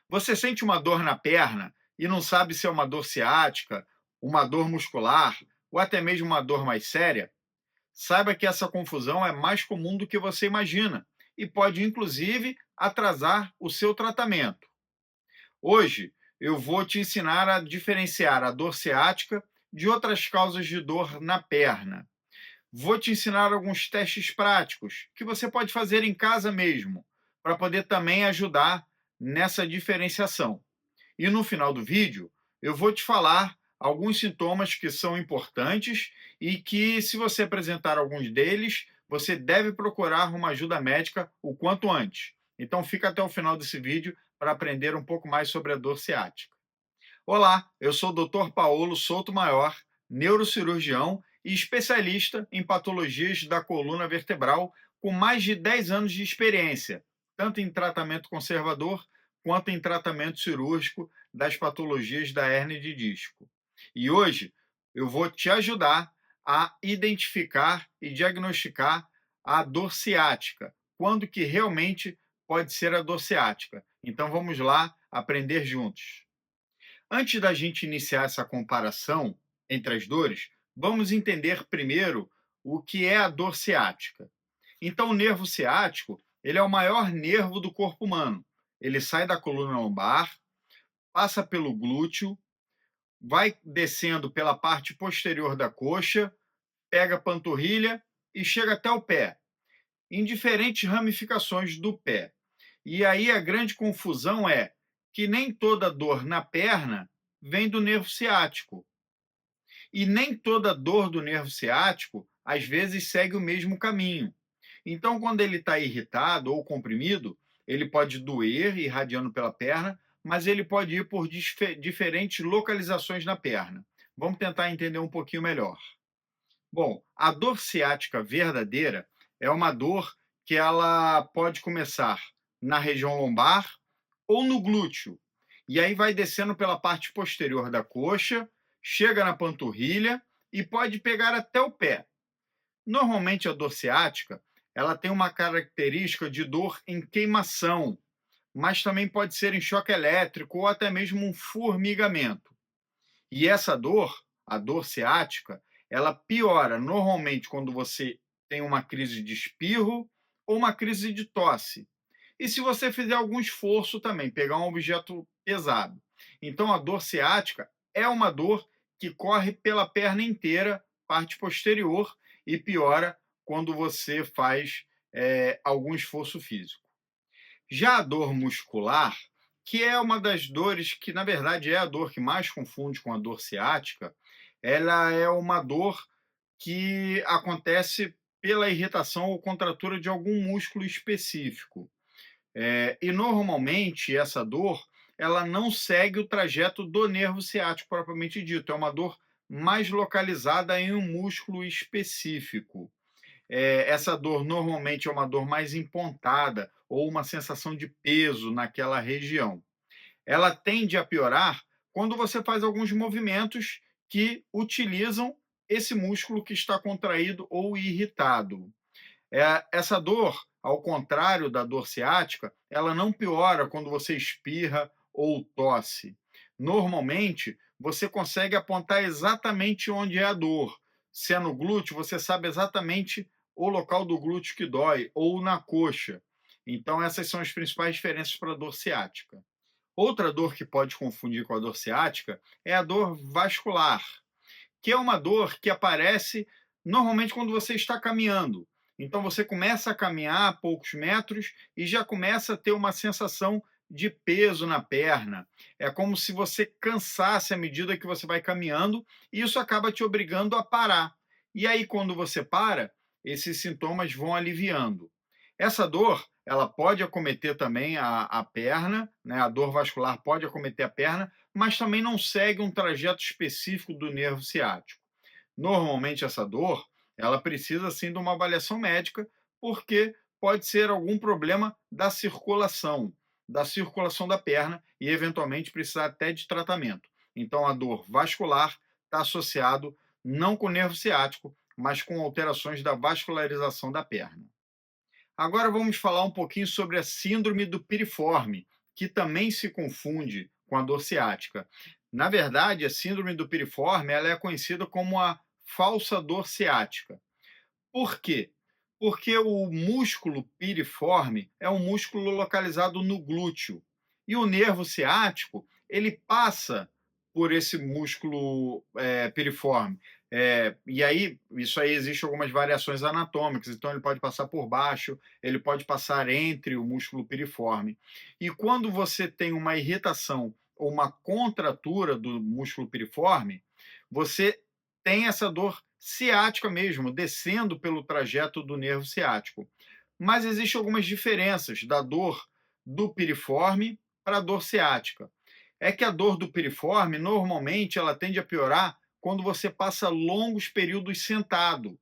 Você sente uma dor na perna e não sabe se é uma dor ciática, uma dor muscular ou até mesmo uma dor mais séria? Saiba que essa confusão é mais comum do que você imagina e pode, inclusive, atrasar o seu tratamento. Hoje, eu vou te ensinar a diferenciar a dor ciática de outras causas de dor na perna. Vou te ensinar alguns testes práticos que você pode fazer em casa mesmo, para poder também ajudar nessa diferenciação. E no final do vídeo, eu vou te falar alguns sintomas que são importantes e que, se você apresentar alguns deles, você deve procurar uma ajuda médica o quanto antes. Então, fica até o final desse vídeo para aprender um pouco mais sobre a dor ciática. Olá, eu sou o Dr. Paulo Souto Maior, neurocirurgião e especialista em patologias da coluna vertebral, com mais de 10 anos de experiência, tanto em tratamento conservador quanto em tratamento cirúrgico das patologias da hérnia de disco. E hoje eu vou te ajudar a identificar e diagnosticar a dor ciática, quando que realmente pode ser a dor ciática. Então vamos lá aprender juntos. Antes da gente iniciar essa comparação entre as dores, vamos entender primeiro o que é a dor ciática. Então, o nervo ciático, ele é o maior nervo do corpo humano. Ele sai da coluna lombar, passa pelo glúteo, vai descendo pela parte posterior da coxa, pega a panturrilha e chega até o pé, em diferentes ramificações do pé. E aí a grande confusão é que nem toda dor na perna vem do nervo ciático. E nem toda dor do nervo ciático, às vezes, segue o mesmo caminho. Então, quando ele está irritado ou comprimido, ele pode doer, irradiando pela perna, mas ele pode ir por diferentes localizações na perna. Vamos tentar entender um pouquinho melhor. Bom, a dor ciática verdadeira é uma dor que ela pode começar na região lombar ou no glúteo. E aí vai descendo pela parte posterior da coxa, chega na panturrilha e pode pegar até o pé. Normalmente a dor ciática, ela tem uma característica de dor em queimação, mas também pode ser em choque elétrico ou até mesmo um formigamento. E essa dor, a dor ciática, ela piora normalmente quando você tem uma crise de espirro ou uma crise de tosse. E se você fizer algum esforço também, pegar um objeto pesado. Então, a dor ciática é uma dor que corre pela perna inteira, parte posterior, e piora quando você faz algum esforço físico. Já a dor muscular, que é uma das dores que, na verdade, é a dor que mais confunde com a dor ciática, ela é uma dor que acontece pela irritação ou contratura de algum músculo específico. E normalmente essa dor, ela não segue o trajeto do nervo ciático propriamente dito, é uma dor mais localizada em um músculo específico. Essa dor normalmente é uma dor mais empontada ou uma sensação de peso naquela região. Ela tende a piorar quando você faz alguns movimentos que utilizam esse músculo que está contraído ou irritado. Essa dor, ao contrário da dor ciática, ela não piora quando você espirra ou tosse. Normalmente, você consegue apontar exatamente onde é a dor. Se é no glúteo, você sabe exatamente o local do glúteo que dói, ou na coxa. Então, essas são as principais diferenças para a dor ciática. Outra dor que pode confundir com a dor ciática é a dor vascular, que é uma dor que aparece normalmente quando você está caminhando. Então você começa a caminhar a poucos metros e já começa a ter uma sensação de peso na perna. É como se você cansasse à medida que você vai caminhando e isso acaba te obrigando a parar. E aí, quando você para, esses sintomas vão aliviando. Essa dor, ela pode acometer também a perna, né? A dor vascular pode acometer a perna, mas também não segue um trajeto específico do nervo ciático. Normalmente essa dor, ela precisa sim de uma avaliação médica, porque pode ser algum problema da circulação da perna e eventualmente precisar até de tratamento. Então a dor vascular está associado não com o nervo ciático, mas com alterações da vascularização da perna. Agora vamos falar um pouquinho sobre a síndrome do piriforme, que também se confunde com a dor ciática. Na verdade, a síndrome do piriforme ela é conhecida como a falsa dor ciática. Por quê? Porque o músculo piriforme é um músculo localizado no glúteo. E o nervo ciático, ele passa por esse músculo piriforme. E aí, isso aí existe algumas variações anatômicas, então ele pode passar por baixo, ele pode passar entre o músculo piriforme. E quando você tem uma irritação ou uma contratura do músculo piriforme, você tem essa dor ciática mesmo, descendo pelo trajeto do nervo ciático. Mas existem algumas diferenças da dor do piriforme para a dor ciática. É que a dor do piriforme, normalmente, ela tende a piorar quando você passa longos períodos sentado.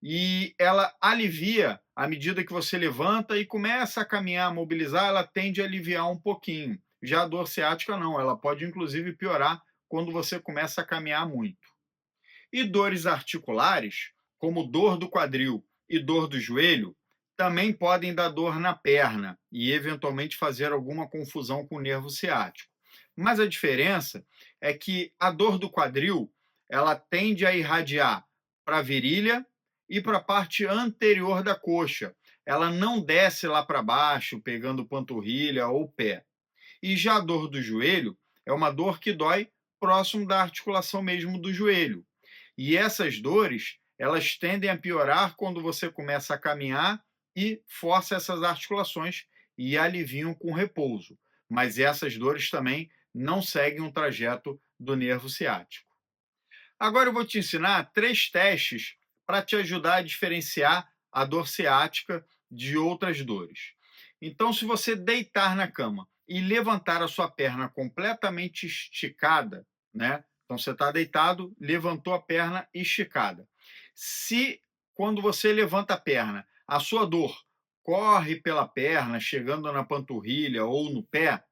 E ela alivia à medida que você levanta e começa a caminhar, a mobilizar, ela tende a aliviar um pouquinho. Já a dor ciática não, ela pode inclusive piorar quando você começa a caminhar muito. E dores articulares, como dor do quadril e dor do joelho, também podem dar dor na perna e, eventualmente, fazer alguma confusão com o nervo ciático. Mas a diferença é que a dor do quadril ela tende a irradiar para a virilha e para a parte anterior da coxa. Ela não desce lá para baixo, pegando panturrilha ou pé. E já a dor do joelho é uma dor que dói próximo da articulação mesmo do joelho. E essas dores, elas tendem a piorar quando você começa a caminhar e força essas articulações e aliviam com repouso. Mas essas dores também não seguem um trajeto do nervo ciático. Agora eu vou te ensinar 3 testes para te ajudar a diferenciar a dor ciática de outras dores. Então, se você deitar na cama e levantar a sua perna completamente esticada, né? Então você está deitado, levantou a perna esticada. Se quando você levanta a perna, a sua dor corre pela perna, chegando na panturrilha ou no pé,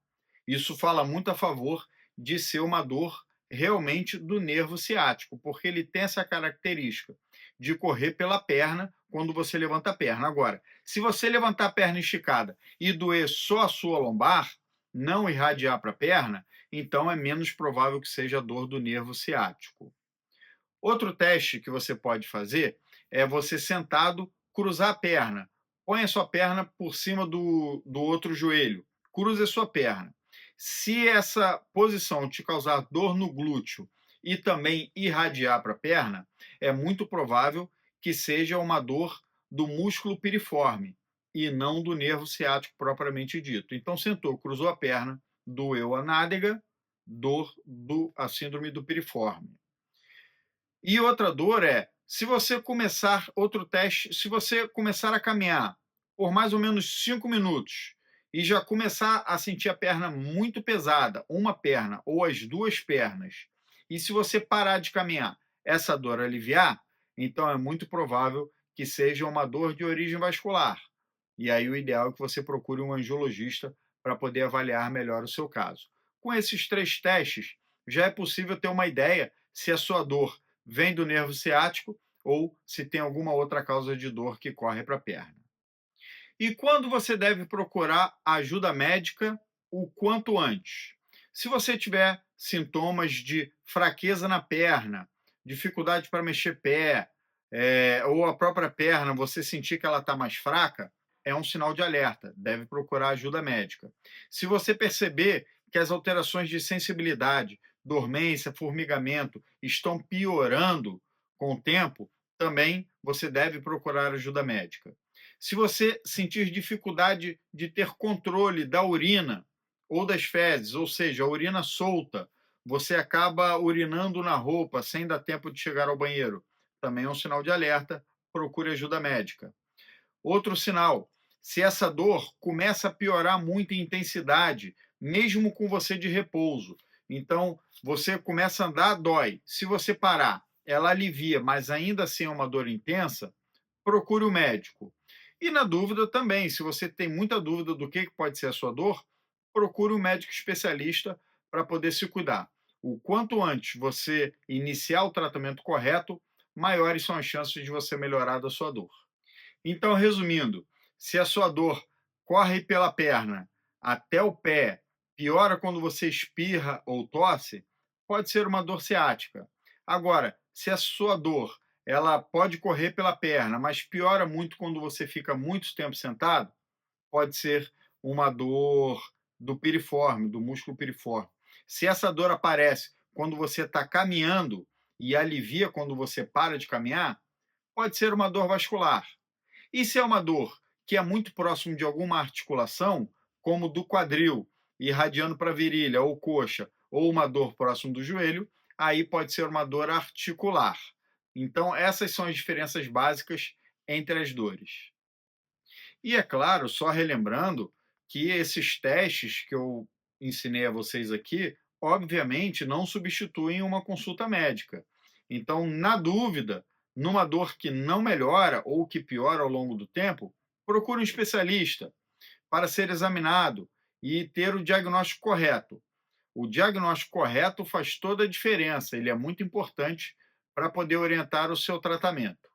isso fala muito a favor de ser uma dor realmente do nervo ciático, porque ele tem essa característica de correr pela perna quando você levanta a perna. Agora, se você levantar a perna esticada e doer só a sua lombar, não irradiar para a perna, então é menos provável que seja a dor do nervo ciático. Outro teste que você pode fazer é você sentado cruzar a perna. Põe a sua perna por cima do outro joelho. Cruze a sua perna. Se essa posição te causar dor no glúteo e também irradiar para a perna, é muito provável que seja uma dor do músculo piriforme e não do nervo ciático propriamente dito. Então, sentou, cruzou a perna, doeu a nádega, dor a síndrome do piriforme. E outra dor é, se você começar, outro teste, se você começar a caminhar por mais ou menos 5 minutos e já começar a sentir a perna muito pesada, uma perna ou as duas pernas, e se você parar de caminhar, essa dor aliviar, então é muito provável que seja uma dor de origem vascular. E aí o ideal é que você procure um angiologista para poder avaliar melhor o seu caso. Com esses 3 testes, já é possível ter uma ideia se a sua dor vem do nervo ciático ou se tem alguma outra causa de dor que corre para a perna. E quando você deve procurar ajuda médica o quanto antes? Se você tiver sintomas de fraqueza na perna, dificuldade para mexer pé, ou a própria perna, você sentir que ela está mais fraca, é um sinal de alerta, deve procurar ajuda médica. Se você perceber que as alterações de sensibilidade, dormência, formigamento estão piorando com o tempo, também você deve procurar ajuda médica. Se você sentir dificuldade de ter controle da urina ou das fezes, ou seja, a urina solta, você acaba urinando na roupa sem dar tempo de chegar ao banheiro, também é um sinal de alerta, procure ajuda médica. Outro sinal, se essa dor começa a piorar muito em intensidade, mesmo com você de repouso, então você começa a andar, dói. Se você parar, ela alivia, mas ainda assim é uma dor intensa, procure o médico. E na dúvida também, se você tem muita dúvida do que pode ser a sua dor, procure um médico especialista para poder se cuidar. O quanto antes você iniciar o tratamento correto, maiores são as chances de você melhorar da sua dor. Então, resumindo, se a sua dor corre pela perna, até o pé, piora quando você espirra ou tosse, pode ser uma dor ciática. Agora, se a sua dor ela pode correr pela perna, mas piora muito quando você fica muito tempo sentado, pode ser uma dor do piriforme, do músculo piriforme. Se essa dor aparece quando você está caminhando e alivia quando você para de caminhar, pode ser uma dor vascular. E se é uma dor que é muito próximo de alguma articulação, como do quadril, irradiando para a virilha ou coxa, ou uma dor próximo do joelho, aí pode ser uma dor articular. Então, essas são as diferenças básicas entre as dores. E é claro, só relembrando que esses testes que eu ensinei a vocês aqui, obviamente não substituem uma consulta médica. Então, na dúvida, numa dor que não melhora ou que piora ao longo do tempo, procure um especialista para ser examinado e ter o diagnóstico correto. O diagnóstico correto faz toda a diferença, ele é muito importante para poder orientar o seu tratamento.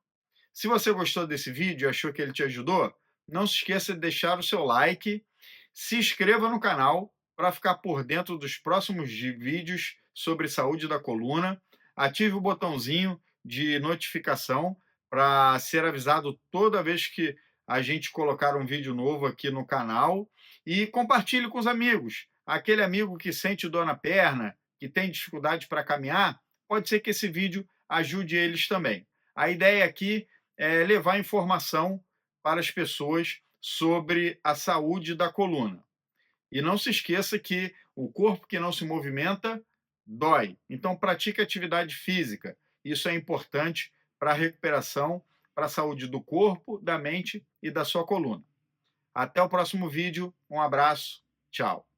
Se você gostou desse vídeo e achou que ele te ajudou, não se esqueça de deixar o seu like, se inscreva no canal para ficar por dentro dos próximos vídeos sobre saúde da coluna, ative o botãozinho de notificação para ser avisado toda vez que a gente colocar um vídeo novo aqui no canal e compartilhe com os amigos. Aquele amigo que sente dor na perna, que tem dificuldade para caminhar, pode ser que esse vídeo ajude eles também. A ideia aqui levar informação para as pessoas sobre a saúde da coluna. E não se esqueça que o corpo que não se movimenta dói. Então, pratique atividade física. Isso é importante para a recuperação, para a saúde do corpo, da mente e da sua coluna. Até o próximo vídeo. Um abraço. Tchau.